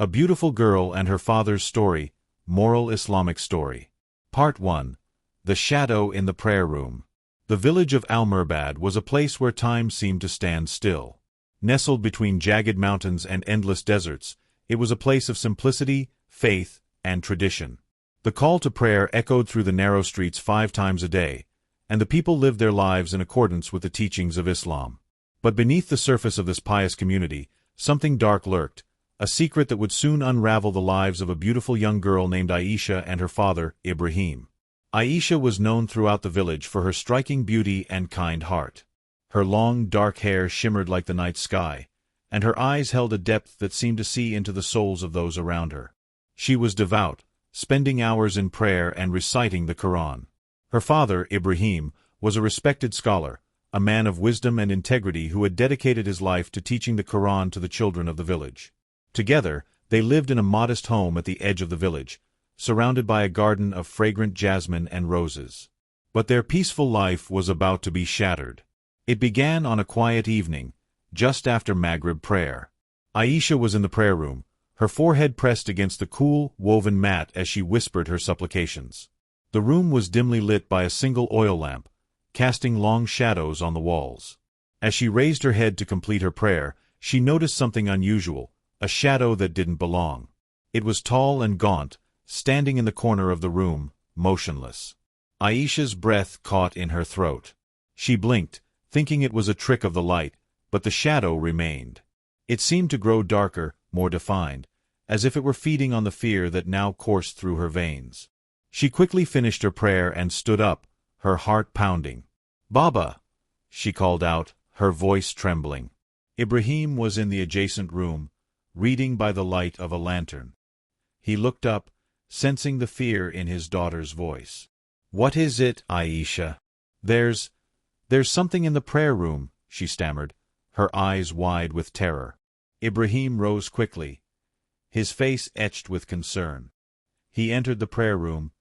A Beautiful Girl and Her Father's Story, Moral Islamic Story. Part 1. The Shadow in the Prayer Room. The village of Al-Murbad was a place where time seemed to stand still. Nestled between jagged mountains and endless deserts, it was a place of simplicity, faith, and tradition. The call to prayer echoed through the narrow streets 5 times a day, and the people lived their lives in accordance with the teachings of Islam. But beneath the surface of this pious community, something dark lurked, a secret that would soon unravel the lives of a beautiful young girl named Aisha and her father, Ibrahim. Aisha was known throughout the village for her striking beauty and kind heart. Her long, dark hair shimmered like the night sky, and her eyes held a depth that seemed to see into the souls of those around her. She was devout, spending hours in prayer and reciting the Quran. Her father, Ibrahim, was a respected scholar, a man of wisdom and integrity who had dedicated his life to teaching the Quran to the children of the village. Together, they lived in a modest home at the edge of the village, surrounded by a garden of fragrant jasmine and roses. But their peaceful life was about to be shattered. It began on a quiet evening, just after Maghrib prayer. Aisha was in the prayer room, her forehead pressed against the cool, woven mat as she whispered her supplications. The room was dimly lit by a single oil lamp, casting long shadows on the walls. As she raised her head to complete her prayer, she noticed something unusual, a shadow that didn't belong. It was tall and gaunt, standing in the corner of the room, motionless. Aisha's breath caught in her throat. She blinked, thinking it was a trick of the light, but the shadow remained. It seemed to grow darker, more defined, as if it were feeding on the fear that now coursed through her veins. She quickly finished her prayer and stood up, her heart pounding. "Baba!" she called out, her voice trembling. Ibrahim was in the adjacent room, reading by the light of a lantern. He looked up, sensing the fear in his daughter's voice. "What is it, Aisha?" There's something in the prayer room," she stammered, her eyes wide with terror. Ibrahim rose quickly, his face etched with concern. He entered the prayer room,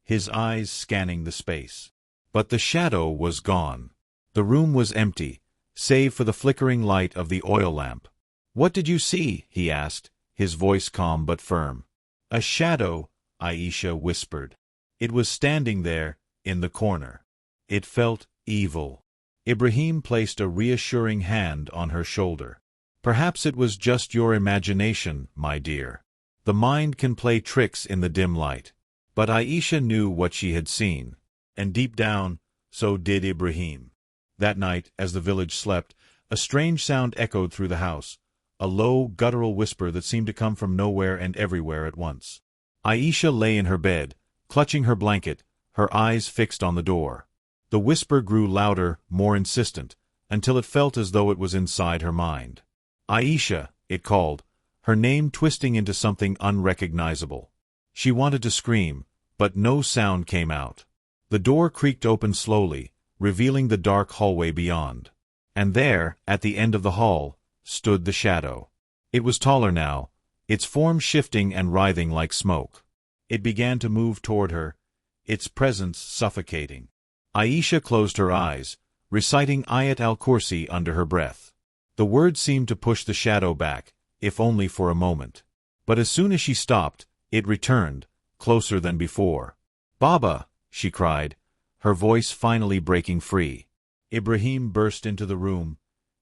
his eyes scanning the space. But the shadow was gone. The room was empty, save for the flickering light of the oil lamp. "What did you see?" he asked, his voice calm but firm. "A shadow," Aisha whispered. "It was standing there, in the corner. It felt evil." Ibrahim placed a reassuring hand on her shoulder. "Perhaps it was just your imagination, my dear. The mind can play tricks in the dim light." But Aisha knew what she had seen, and deep down, so did Ibrahim. That night, as the village slept, a strange sound echoed through the house, a low, guttural whisper that seemed to come from nowhere and everywhere at once. Aisha lay in her bed, clutching her blanket, her eyes fixed on the door. The whisper grew louder, more insistent, until it felt as though it was inside her mind. "Aisha," it called, her name twisting into something unrecognizable. She wanted to scream, but no sound came out. The door creaked open slowly, revealing the dark hallway beyond. And there, at the end of the hall, stood the shadow. It was taller now, its form shifting and writhing like smoke. It began to move toward her, its presence suffocating. Aisha closed her eyes, reciting Ayat al-Kursi under her breath. The words seemed to push the shadow back, if only for a moment. But as soon as she stopped, it returned, closer than before. "Baba!" she cried, her voice finally breaking free. Ibrahim burst into the room,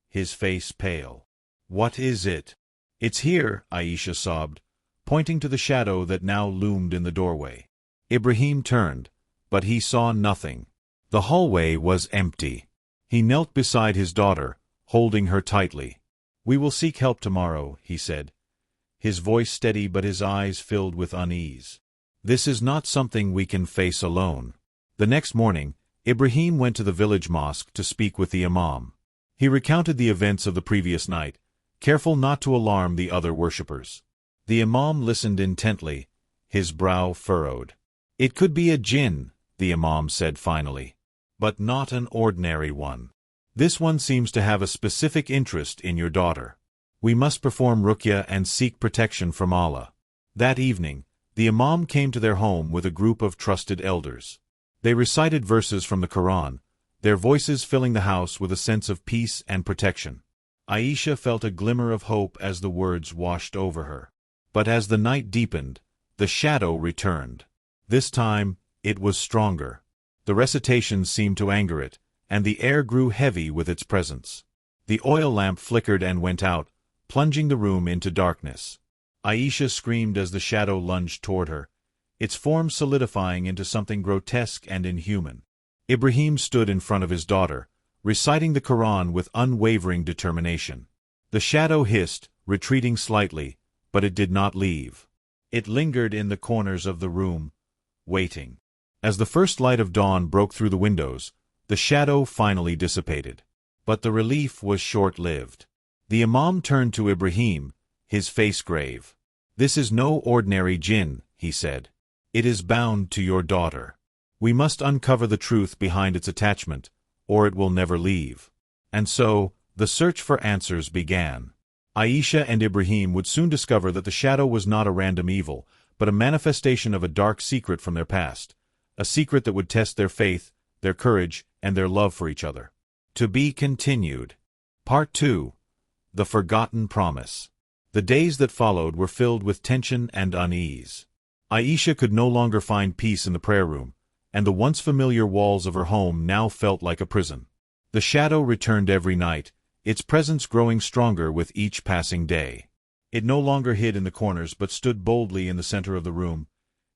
his face pale. "What is it?" "It's here," Aisha sobbed, pointing to the shadow that now loomed in the doorway. Ibrahim turned, but he saw nothing. The hallway was empty. He knelt beside his daughter, holding her tightly. "We will seek help tomorrow," he said, his voice steady but his eyes filled with unease. "This is not something we can face alone." The next morning, Ibrahim went to the village mosque to speak with the imam. He recounted the events of the previous night, careful not to alarm the other worshippers. The imam listened intently, his brow furrowed. "It could be a jinn," the imam said finally, "but not an ordinary one. This one seems to have a specific interest in your daughter. We must perform ruqya and seek protection from Allah." That evening, the imam came to their home with a group of trusted elders. They recited verses from the Quran, their voices filling the house with a sense of peace and protection. Aisha felt a glimmer of hope as the words washed over her. But as the night deepened, the shadow returned. This time, it was stronger. The recitations seemed to anger it, and the air grew heavy with its presence. The oil lamp flickered and went out, plunging the room into darkness. Aisha screamed as the shadow lunged toward her, its form solidifying into something grotesque and inhuman. Ibrahim stood in front of his daughter, reciting the Quran with unwavering determination. The shadow hissed, retreating slightly, but it did not leave. It lingered in the corners of the room, waiting. As the first light of dawn broke through the windows, the shadow finally dissipated. But the relief was short-lived. The Imam turned to Ibrahim, his face grave. "This is no ordinary jinn," he said. "It is bound to your daughter. We must uncover the truth behind its attachment, or it will never leave." And so, the search for answers began. Aisha and Ibrahim would soon discover that the shadow was not a random evil, but a manifestation of a dark secret from their past, a secret that would test their faith, their courage, and their love for each other. To be continued. Part 2. The Forgotten Promise. The days that followed were filled with tension and unease. Aisha could no longer find peace in the prayer room, and the once familiar walls of her home now felt like a prison. The shadow returned every night, its presence growing stronger with each passing day. It no longer hid in the corners but stood boldly in the center of the room,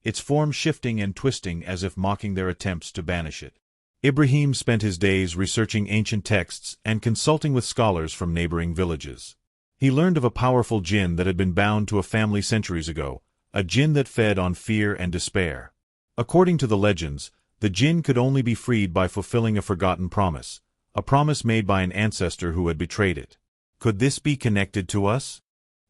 its form shifting and twisting as if mocking their attempts to banish it. Ibrahim spent his days researching ancient texts and consulting with scholars from neighboring villages. He learned of a powerful jinn that had been bound to a family centuries ago, a jinn that fed on fear and despair. According to the legends, the jinn could only be freed by fulfilling a forgotten promise, a promise made by an ancestor who had betrayed it. Could this be connected to us?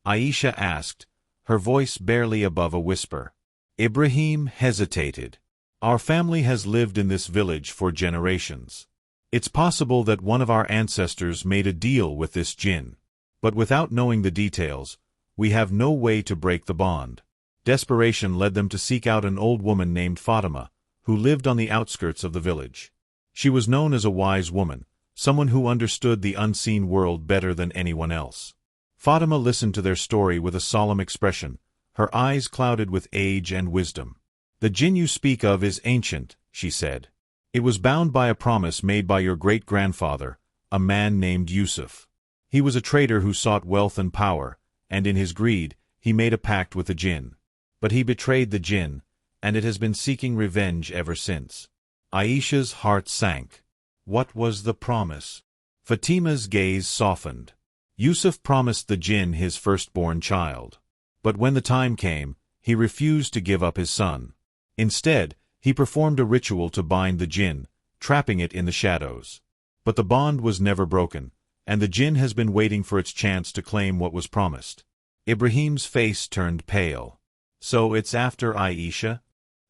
Aisha asked, her voice barely above a whisper. Ibrahim hesitated. Our family has lived in this village for generations. It's possible that one of our ancestors made a deal with this jinn. But without knowing the details, we have no way to break the bond. Desperation led them to seek out an old woman named Fatima, who lived on the outskirts of the village. She was known as a wise woman, someone who understood the unseen world better than anyone else. Fatima listened to their story with a solemn expression, her eyes clouded with age and wisdom. The jinn you speak of is ancient, she said. It was bound by a promise made by your great-grandfather, a man named Yusuf. He was a trader who sought wealth and power, and in his greed, he made a pact with the jinn. But he betrayed the jinn, and it has been seeking revenge ever since. Aisha's heart sank. What was the promise? Fatima's gaze softened. Yusuf promised the jinn his firstborn child. But when the time came, he refused to give up his son. Instead, he performed a ritual to bind the jinn, trapping it in the shadows. But the bond was never broken, and the jinn has been waiting for its chance to claim what was promised. Ibrahim's face turned pale. So it's after Aisha?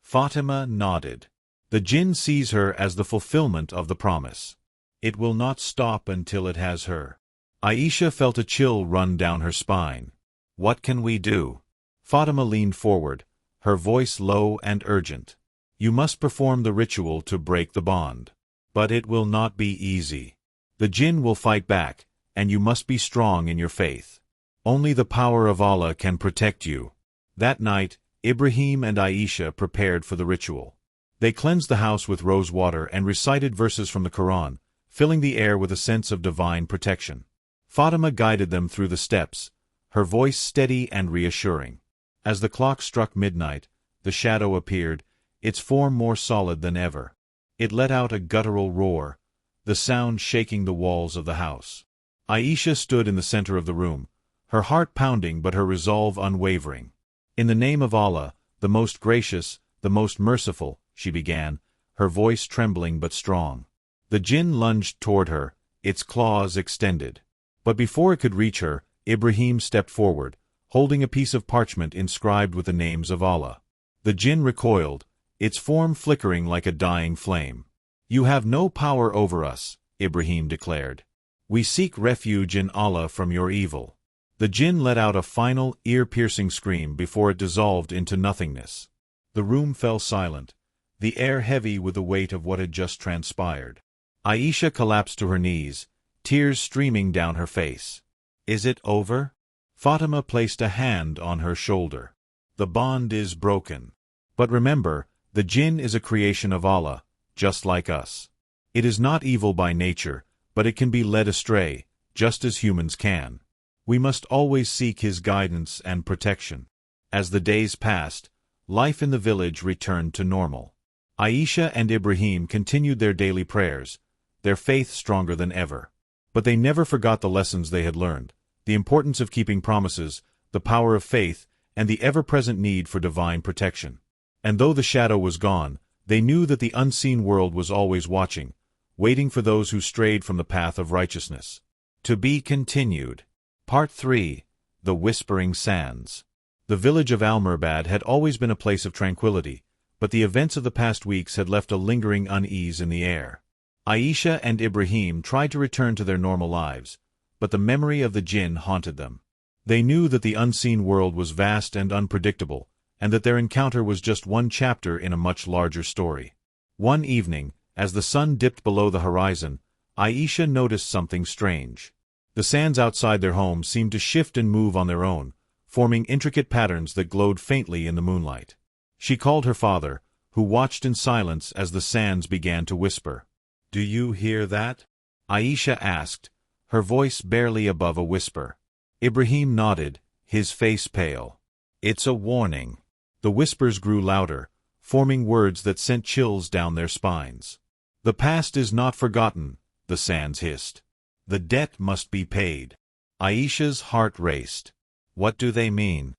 Fatima nodded. The jinn sees her as the fulfillment of the promise. It will not stop until it has her. Aisha felt a chill run down her spine. What can we do? Fatima leaned forward, her voice low and urgent. You must perform the ritual to break the bond. But it will not be easy. The jinn will fight back, and you must be strong in your faith. Only the power of Allah can protect you. That night, Ibrahim and Aisha prepared for the ritual. They cleansed the house with rose water and recited verses from the Quran, filling the air with a sense of divine protection. Fatima guided them through the steps, her voice steady and reassuring. As the clock struck midnight, the shadow appeared, its form more solid than ever. It let out a guttural roar, the sound shaking the walls of the house. Aisha stood in the center of the room, her heart pounding but her resolve unwavering. In the name of Allah, the most gracious, the most merciful, she began, her voice trembling but strong. The jinn lunged toward her, its claws extended. But before it could reach her, Ibrahim stepped forward, holding a piece of parchment inscribed with the names of Allah. The jinn recoiled, its form flickering like a dying flame. You have no power over us, Ibrahim declared. We seek refuge in Allah from your evil. The jinn let out a final, ear-piercing scream before it dissolved into nothingness. The room fell silent, the air heavy with the weight of what had just transpired. Aisha collapsed to her knees, tears streaming down her face. Is it over? Fatima placed a hand on her shoulder. The bond is broken. But remember, the Jinn is a creation of Allah, just like us. It is not evil by nature, but it can be led astray, just as humans can. We must always seek his guidance and protection. As the days passed, life in the village returned to normal. Aisha and Ibrahim continued their daily prayers, their faith stronger than ever. But they never forgot the lessons they had learned, the importance of keeping promises, the power of faith, and the ever-present need for divine protection. And though the shadow was gone, they knew that the unseen world was always watching, waiting for those who strayed from the path of righteousness. To be continued. Part 3. The Whispering Sands. The village of Al-Murbad had always been a place of tranquility, but the events of the past weeks had left a lingering unease in the air. Aisha and Ibrahim tried to return to their normal lives, but the memory of the Jinn haunted them. They knew that the unseen world was vast and unpredictable, and that their encounter was just one chapter in a much larger story. One evening, as the sun dipped below the horizon, Aisha noticed something strange. The sands outside their home seemed to shift and move on their own, forming intricate patterns that glowed faintly in the moonlight. She called her father, who watched in silence as the sands began to whisper. "Do you hear that?" Aisha asked, her voice barely above a whisper. Ibrahim nodded, his face pale. "It's a warning." The whispers grew louder, forming words that sent chills down their spines. "The past is not forgotten," the sands hissed. "The debt must be paid." Aisha's heart raced. What do they mean?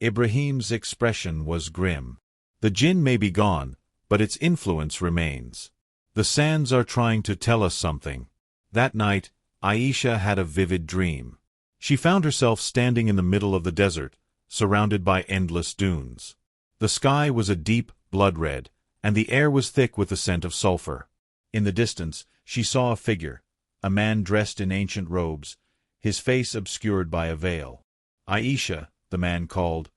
Ibrahim's expression was grim. The Jinn may be gone, but its influence remains. The sands are trying to tell us something. That night, Aisha had a vivid dream. She found herself standing in the middle of the desert, surrounded by endless dunes. The sky was a deep blood red, and the air was thick with the scent of sulfur. In the distance, she saw a figure, a man dressed in ancient robes, his face obscured by a veil. "Aisha," the man called,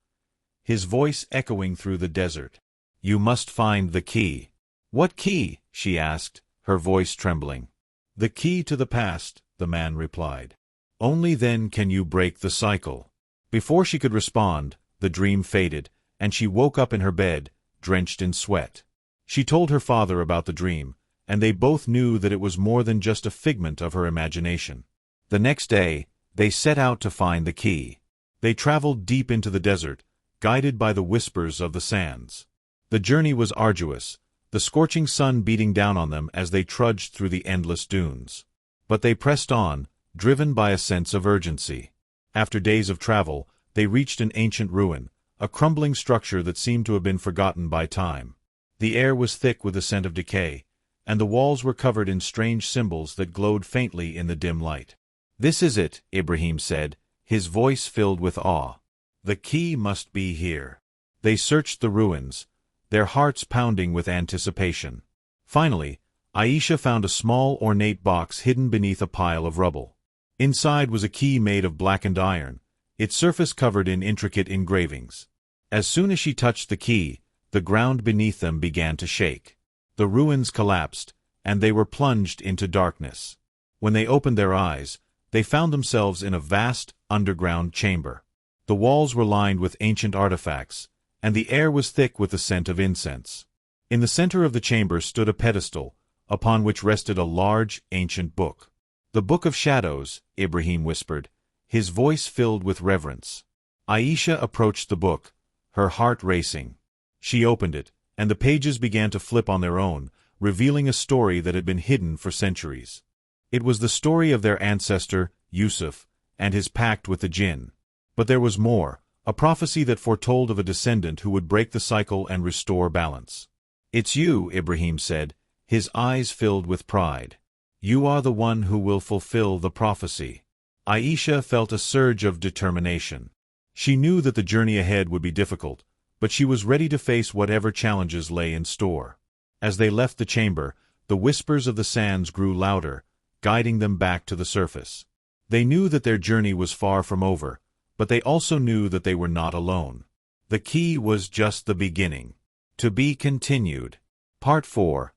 his voice echoing through the desert. "You must find the key." "What key?" she asked, her voice trembling. "The key to the past," the man replied. "Only then can you break the cycle." Before she could respond, the dream faded, and she woke up in her bed, drenched in sweat. She told her father about the dream, and they both knew that it was more than just a figment of her imagination. The next day, they set out to find the key. They traveled deep into the desert, guided by the whispers of the sands. The journey was arduous, the scorching sun beating down on them as they trudged through the endless dunes. But they pressed on, driven by a sense of urgency. After days of travel, they reached an ancient ruin, a crumbling structure that seemed to have been forgotten by time. The air was thick with the scent of decay, and the walls were covered in strange symbols that glowed faintly in the dim light. "This is it," Ibrahim said, his voice filled with awe. "The key must be here." They searched the ruins, their hearts pounding with anticipation. Finally, Aisha found a small ornate box hidden beneath a pile of rubble. Inside was a key made of blackened iron, its surface covered in intricate engravings. As soon as she touched the key, the ground beneath them began to shake. The ruins collapsed, and they were plunged into darkness. When they opened their eyes, they found themselves in a vast, underground chamber. The walls were lined with ancient artifacts, and the air was thick with the scent of incense. In the center of the chamber stood a pedestal, upon which rested a large, ancient book. "The Book of Shadows," Ibrahim whispered, his voice filled with reverence. Aisha approached the book, her heart racing. She opened it, and the pages began to flip on their own, revealing a story that had been hidden for centuries. It was the story of their ancestor, Yusuf, and his pact with the Jinn. But there was more, a prophecy that foretold of a descendant who would break the cycle and restore balance. "It's you," Ibrahim said, his eyes filled with pride. "You are the one who will fulfill the prophecy." Aisha felt a surge of determination. She knew that the journey ahead would be difficult, but she was ready to face whatever challenges lay in store. As they left the chamber, the whispers of the sands grew louder, guiding them back to the surface. They knew that their journey was far from over, but they also knew that they were not alone. The key was just the beginning. To be continued. Part 4.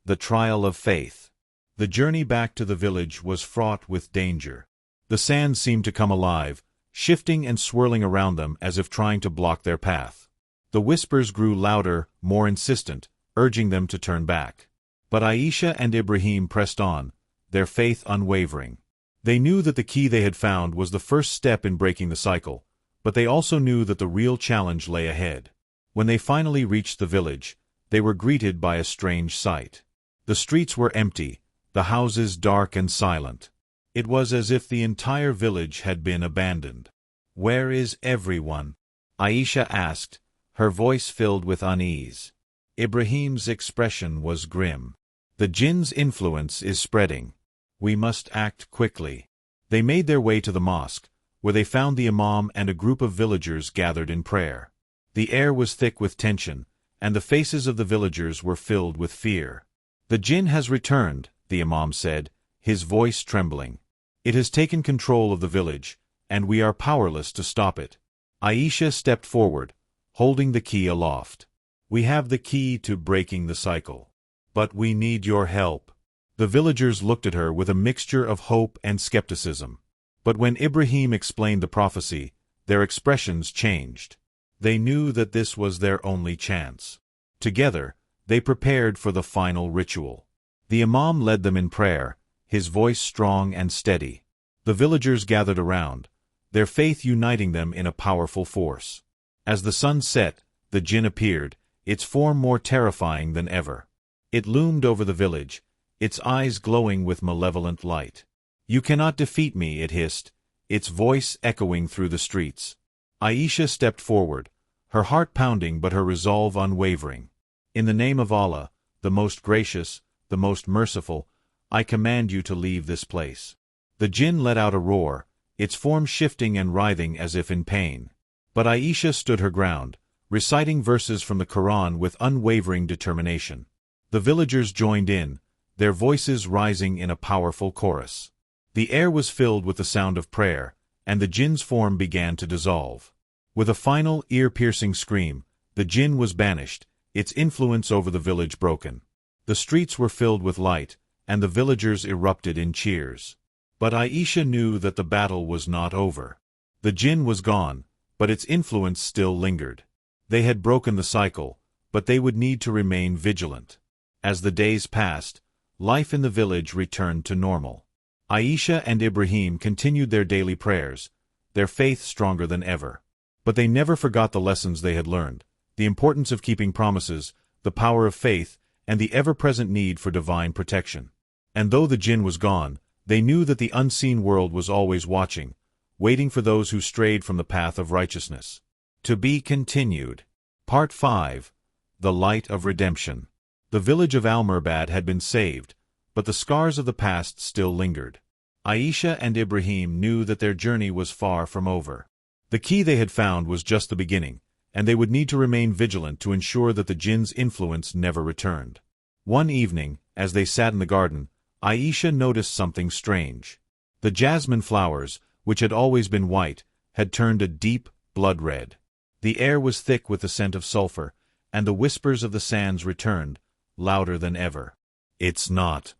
The Trial of Faith. The journey back to the village was fraught with danger. The sands seemed to come alive, shifting and swirling around them as if trying to block their path. The whispers grew louder, more insistent, urging them to turn back. But Aisha and Ibrahim pressed on, their faith unwavering. They knew that the key they had found was the first step in breaking the cycle, but they also knew that the real challenge lay ahead. When they finally reached the village, they were greeted by a strange sight. The streets were empty, the houses dark and silent. It was as if the entire village had been abandoned. "Where is everyone?" Aisha asked, her voice filled with unease. Ibrahim's expression was grim. "The Jinn's influence is spreading. We must act quickly." They made their way to the mosque, where they found the imam and a group of villagers gathered in prayer. The air was thick with tension, and the faces of the villagers were filled with fear. "The Jinn has returned," the imam said, his voice trembling. "It has taken control of the village, and we are powerless to stop it." Aisha stepped forward, holding the key aloft. "We have the key to breaking the cycle. But we need your help." The villagers looked at her with a mixture of hope and skepticism. But when Ibrahim explained the prophecy, their expressions changed. They knew that this was their only chance. Together, they prepared for the final ritual. The imam led them in prayer, his voice strong and steady. The villagers gathered around, their faith uniting them in a powerful force. As the sun set, the Jinn appeared, its form more terrifying than ever. It loomed over the village, its eyes glowing with malevolent light. "You cannot defeat me," it hissed, its voice echoing through the streets. Aisha stepped forward, her heart pounding but her resolve unwavering. "In the name of Allah, the most gracious, the most merciful, I command you to leave this place." The Jinn let out a roar, its form shifting and writhing as if in pain. But Aisha stood her ground, reciting verses from the Quran with unwavering determination. The villagers joined in, their voices rising in a powerful chorus. The air was filled with the sound of prayer, and the Jinn's form began to dissolve. With a final, ear-piercing scream, the Jinn was banished, its influence over the village broken. The streets were filled with light, and the villagers erupted in cheers. But Aisha knew that the battle was not over. The Jinn was gone, but its influence still lingered. They had broken the cycle, but they would need to remain vigilant. As the days passed, life in the village returned to normal. Aisha and Ibrahim continued their daily prayers, their faith stronger than ever. But they never forgot the lessons they had learned, the importance of keeping promises, the power of faith, and the ever-present need for divine protection. And though the Jinn was gone, they knew that the unseen world was always watching, waiting for those who strayed from the path of righteousness. To be continued. Part 5. The Light of Redemption. The village of Al-Murbad had been saved, but the scars of the past still lingered. Aisha and Ibrahim knew that their journey was far from over. The key they had found was just the beginning, and they would need to remain vigilant to ensure that the Jinn's influence never returned. One evening, as they sat in the garden, Aisha noticed something strange. The jasmine flowers, which had always been white, had turned a deep blood red. The air was thick with the scent of sulfur, and the whispers of the sands returned, louder than ever. "It's not